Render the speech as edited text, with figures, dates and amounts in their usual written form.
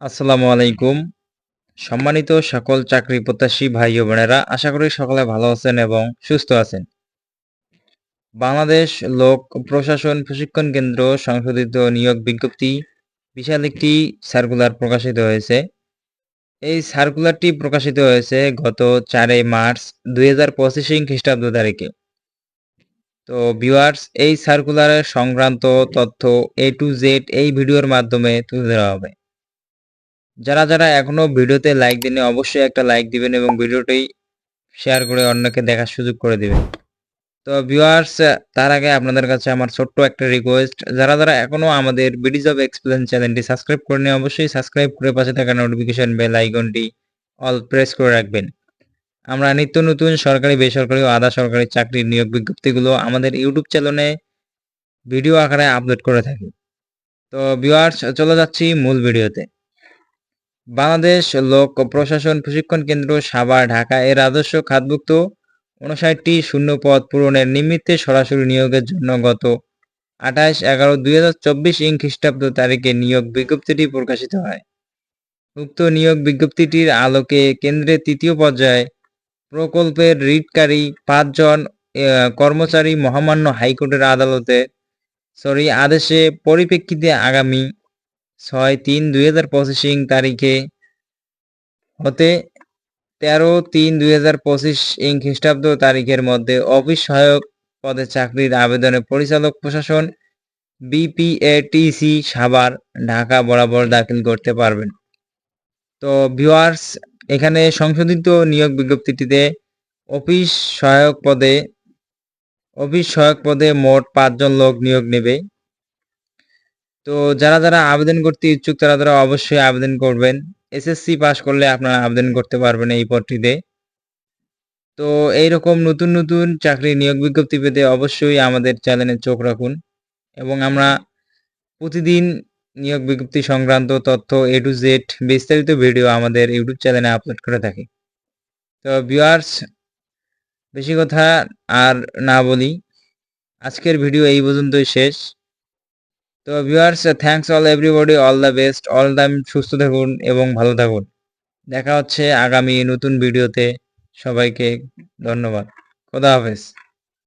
আসসালামু আলাইকুম। সম্মানিত সকল চাকরি প্রত্যাশী ভাই ও বোনেরা, আশা করি সকলে ভালো আছেন এবং সুস্থ আছেন। বাংলাদেশ লোক প্রশাসন প্রশিক্ষণ কেন্দ্র সংশোধিত নিয়োগ বিজ্ঞপ্তি বিশাল একটি সার্কুলার প্রকাশিত হয়েছে। এই সার্কুলারটি প্রকাশিত হয়েছে গত 4 মার্চ 2025 খ্রিস্টাব্দ তারিখে। তো ভিউয়ার্স, এই সার্কুলারের সংক্রান্ত তথ্য A to Z এই ভিডিওর মাধ্যমে তুলে ধরা হবে। যারা এখনো ভিডিওতে লাইক দেননি অবশ্যই একটা লাইক দিবেন এবং ভিডিওটি শেয়ার করে অন্যকে দেখার সুযোগ করে দিবেন। তো ভিউয়ার্স, তার আগে আপনাদের কাছে আমার ছোট্ট একটা রিকোয়েস্ট, যারা এখনো আমাদের বিডি জব এক্সপ্লেন চ্যানেলটি সাবস্ক্রাইব করেনি অবশ্যই সাবস্ক্রাইব করে পাশে থাকা নোটিফিকেশন বেল আইকনটি অল প্রেস করে রাখবেন। আমরা নিত্য নতুন সরকারি, বেসরকারি ও আধা সরকারি চাকরির নিয়োগ বিজ্ঞপ্তিগুলো আমাদের ইউটিউব চ্যানেলে ভিডিও আকারে আপলোড করে থাকি। তো ভিউয়ার্স, চলে যাচ্ছি মূল ভিডিওতে। বাংলাদেশ লোক প্রশাসন প্রশিক্ষণ কেন্দ্র সাভার, ঢাকা এর রাজস্ব খাতভুক্ত ৫৯টি শূন্য পদ পূরণের নিমিত্তে সরাসরি নিয়োগের জন্য গত ২৮/১১/২০২৪ খ্রিস্টাব্দ তারিখে নিয়োগ বিজ্ঞপ্তিটি প্রকাশিত হয়। উক্ত নিয়োগ বিজ্ঞপ্তিটির আলোকে কেন্দ্রের তৃতীয় পর্যায়ে প্রকল্পের রিটকারী ৫ জন কর্মচারী মহামান্য হাইকোর্টের আদেশে পরিপ্রেক্ষিতে আগামী ৬/৩/২০২৫ তারিখে হতে ১৩/৩/২০২৫ খ্রিস্টাব্দ তারিখের মধ্যে অফিস সহায়ক পদে চাকরির আবেদনে পরিচালক প্রশাসন BPATC সাভার, ঢাকা বরাবর দাখিল করতে পারবেন। তো ভিউয়ার্স, এখানে সংশোধিত নিয়োগ বিজ্ঞপ্তিটিতে অফিস সহায়ক পদে মোট ৫ জন লোক নিয়োগ নেবে। তো যারা আবেদন করতে ইচ্ছুক তারা অবশ্যই আবেদন করবেন। SSC পাস করলে আপনারা আবেদন করতে পারবেন এই পদটিতে। তো এইরকম নতুন চাকরি নিয়োগ বিজ্ঞপ্তি পেতে অবশ্যই আমাদের চ্যানেলে চোখ রাখুন এবং আমরা প্রতিদিন নিয়োগ বিজ্ঞপ্তি সংক্রান্ত তথ্য A to Z বিস্তারিত ভিডিও আমাদের ইউটিউব চ্যানেলে আপলোড করে থাকি। তো ভিউয়ার্স, বেশি কথা আর না বলি, আজকের ভিডিও এই পর্যন্তই শেষ। তো viewers, thanks all everybody, all the best, all time সুস্থ থাকুন এবং ভালো থাকুন। দেখা হচ্ছে আগামী নতুন ভিডিওতে। সবাইকে ধন্যবাদ। খোদা হাফেজ।